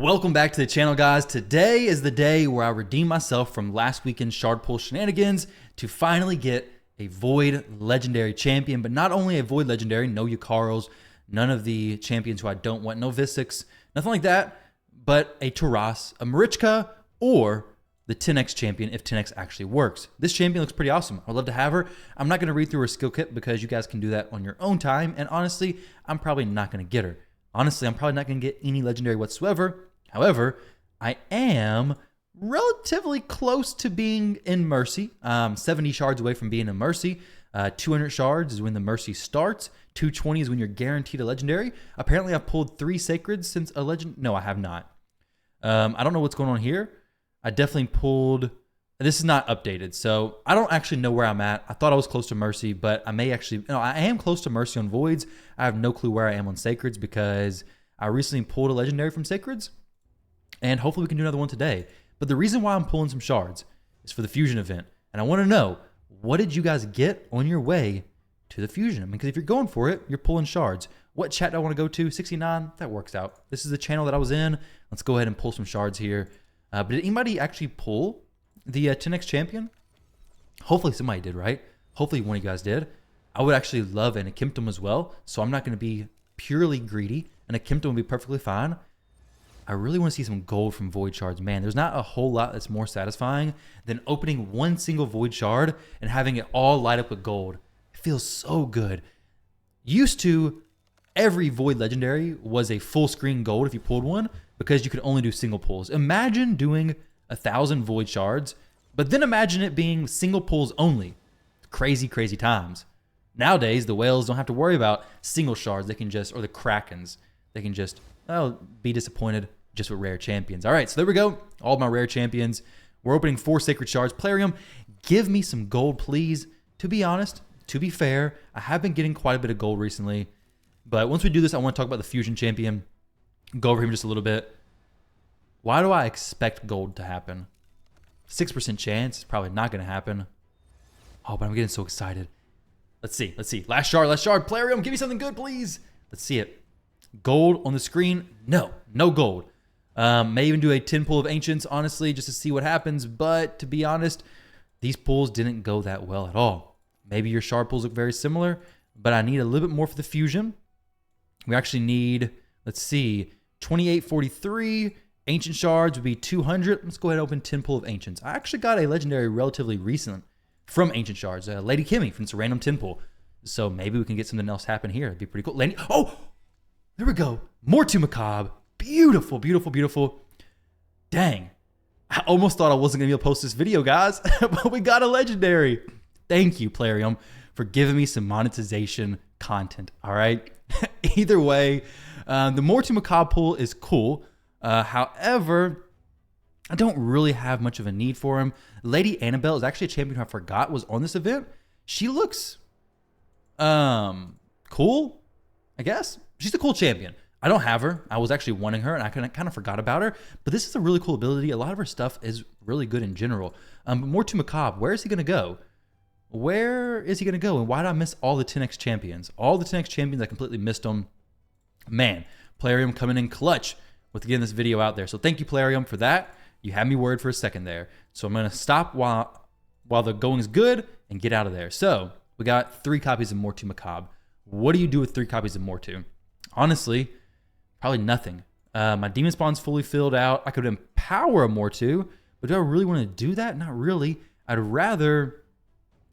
Welcome back to the channel, guys. Today is the day where I redeem myself from last weekend's shard pull shenanigans to finally get a Void Legendary champion, but not only a Void Legendary, no Yukaros, none of the champions who I don't want, no Visiks, nothing like that, but a Taras, a Marichka, or the 10x champion if 10x actually works. This champion looks pretty awesome. I'd love to have her. I'm not going to read through her skill kit because you guys can do that on your own time, and honestly, I'm probably not going to get her. Honestly, I'm probably not going to get any legendary whatsoever. However, I am relatively close to being in Mercy. 70 shards away from being in Mercy. 200 shards is when the Mercy starts. 220 is when you're guaranteed a legendary. Apparently, I've pulled 3 sacreds since a legend. No, I have not. I don't know what's going on here. I definitely pulled... This is not updated, so I don't actually know where I'm at. I thought I was close to Mercy, but I may actually... No, I am close to Mercy on Voids. I have no clue where I am on Sacreds because I recently pulled a Legendary from Sacreds, and hopefully we can do another one today. But the reason why I'm pulling some shards is for the Fusion event, and I want to know, what did you guys get on your way to the Fusion? I mean, because if you're going for it, you're pulling shards. What chat do I want to go to? 69? That works out. This is the channel that I was in. Let's go ahead and pull some shards here. But did anybody actually pull the 10x champion? Hopefully somebody did, right? Hopefully one of you guys did. I would actually love an Akimtum as well, so I'm not going to be purely greedy. An Akimtum would be perfectly fine. I really want to see some gold from Void Shards. Man, there's not a whole lot that's more satisfying than opening one single Void Shard and having it all light up with gold. It feels so good. Used to, every Void Legendary was a full screen gold if you pulled one because you could only do single pulls. Imagine doing 1,000 Void Shards, but then imagine it being single pulls only. Crazy, crazy times. Nowadays, the whales don't have to worry about single shards. They can just, or the Krakens, they can just, be disappointed just with rare champions. All right, so there we go. All of my rare champions. We're opening 4 Sacred Shards. Plarium, give me some gold, please. To be honest, to be fair, I have been getting quite a bit of gold recently, but once we do this, I want to talk about the Fusion champion. Go over him just a little bit. Why do I expect gold to happen? 6% chance. It's probably not going to happen. Oh, but I'm getting so excited. Let's see. Let's see. Last shard. Last shard. Plarium, give me something good, please. Let's see it. Gold on the screen. No. No gold. May even do a 10 pull of Ancients, honestly, just to see what happens. But to be honest, these pulls didn't go that well at all. Maybe your shard pulls look very similar, but I need a little bit more for the Fusion. We actually need, let's see, 2843. Ancient shards would be 200. Let's go ahead and open 10 pull of Ancients. I actually got a legendary relatively recent from Ancient shards. Lady Kimmy from this random 10 pull. So maybe we can get something else happen here. It'd be pretty cool. Lady, oh, there we go. More to Macabre. Beautiful, beautiful, beautiful. Dang. I almost thought I wasn't going to be able to post this video, guys. But we got a legendary. Thank you, Plarium, for giving me some monetization content. All right. Either way, the More to Macabre pull is cool. However, I don't really have much of a need for him. Lady Annabelle is actually a champion who I forgot was on this event. She looks cool, I guess. She's a cool champion. I don't have her. I was actually wanting her, and I kind of forgot about her. But this is a really cool ability. A lot of her stuff is really good in general. But More to Macabre, where is he going to go? Where is he going to go? And why did I miss all the 10x champions? All the 10x champions, I completely missed them. Man, Plarium coming in clutch with getting this video out there. So thank you, Plarium, for that. You had me worried for a second there. So I'm going to stop while the going is good and get out of there. So we got 3 copies of More to Macabre. What do you do with 3 copies of More to? Honestly, probably nothing. My demon spawn's fully filled out. I could empower a More to, but do I really want to do that? Not really. I'd rather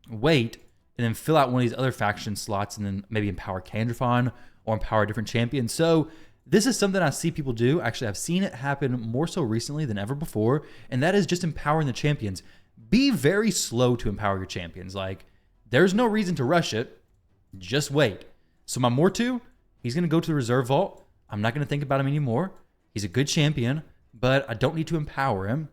wait and then fill out one of these other faction slots and then maybe empower Candrafon or empower a different champion. So this is something I see people do. Actually, I've seen it happen more so recently than ever before, and that is just empowering the champions. Be very slow to empower your champions. Like, there's no reason to rush it. Just wait. So my Mortu, he's going to go to the reserve vault. I'm not going to think about him anymore. He's a good champion, but I don't need to empower him.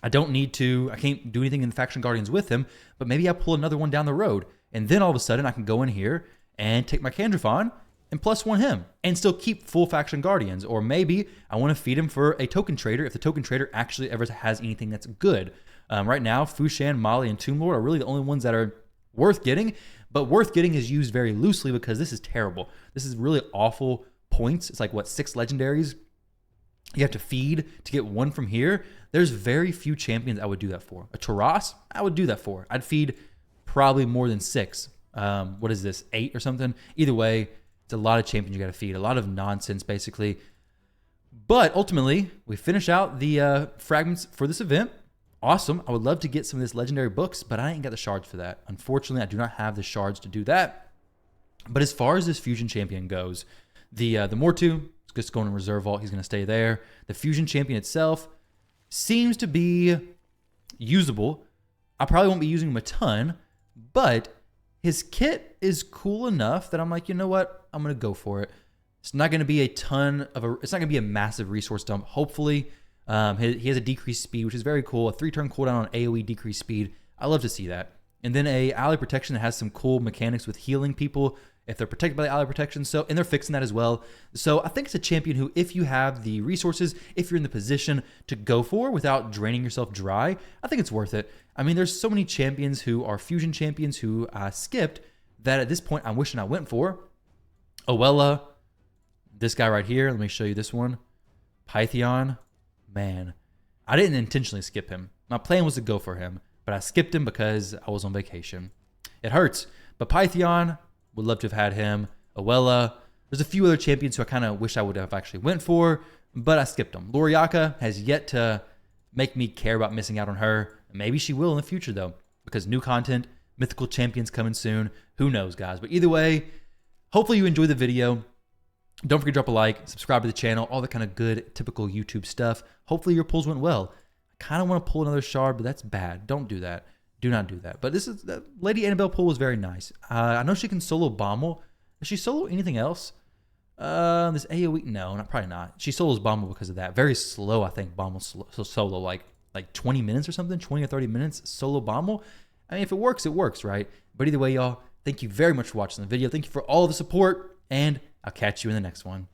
I can't do anything in the Faction Guardians with him, but maybe I pull another one down the road, and then all of a sudden I can go in here and take my Candrafon and +1 him and still keep full Faction Guardians. Or maybe I want to feed him for a token trader if the token trader actually ever has anything that's good. Right now, Fushan, Molly, and Tomb Lord are really the only ones that are worth getting, but worth getting is used very loosely because this is terrible. This is really awful points. It's like, what, 6 legendaries You have to feed to get one from here. There's very few champions I would do that for. A Taras, I would do that for. I'd feed probably more than 6. What is this, 8 or something? Either way, it's a lot of champions you got to feed. A lot of nonsense, basically. But ultimately, we finish out the fragments for this event. Awesome. I would love to get some of this legendary books, but I ain't got the shards for that. Unfortunately, I do not have the shards to do that. But as far as this fusion champion goes, the Mortu is just going to reserve vault. He's going to stay there. The fusion champion itself seems to be usable. I probably won't be using him a ton, but his kit is cool enough that I'm like, you know what? I'm going to go for it. It's not going to be it's not going to be a massive resource dump. Hopefully, he has a decreased speed, which is very cool. A 3-turn cooldown on AoE decreased speed. I love to see that. And then a ally protection that has some cool mechanics with healing people if they're protected by the ally protection. And they're fixing that as well. So I think it's a champion who, if you have the resources, if you're in the position to go for without draining yourself dry, I think it's worth it. I mean, there's so many champions who are fusion champions who I skipped that at this point I'm wishing I went for. Oella, this guy right here. Let me show you this one. Pythion. Man, I didn't intentionally skip him. My plan was to go for him, but I skipped him because I was on vacation. It hurts, but Pythion, would love to have had him. Oella, there's a few other champions who I kind of wish I would have actually went for, but I skipped them. Loriaka has yet to make me care about missing out on her. Maybe she will in the future, though, because new content, mythical champions coming soon. Who knows, guys? But either way, hopefully you enjoyed the video. Don't forget to drop a like, subscribe to the channel, all the kind of good, typical YouTube stuff. Hopefully your pulls went well. I kind of want to pull another shard, but that's bad. Don't do that. Do not do that. But Lady Annabelle pull was very nice. I know she can solo Bommel. Does she solo anything else? This AoE, no, probably not. She solos Bommel because of that. Very slow, I think, Bommel solo, like 20 minutes or something, 20 or 30 minutes solo Bommel. I mean, if it works, right? But either way, y'all, thank you very much for watching the video. Thank you for all the support, and I'll catch you in the next one.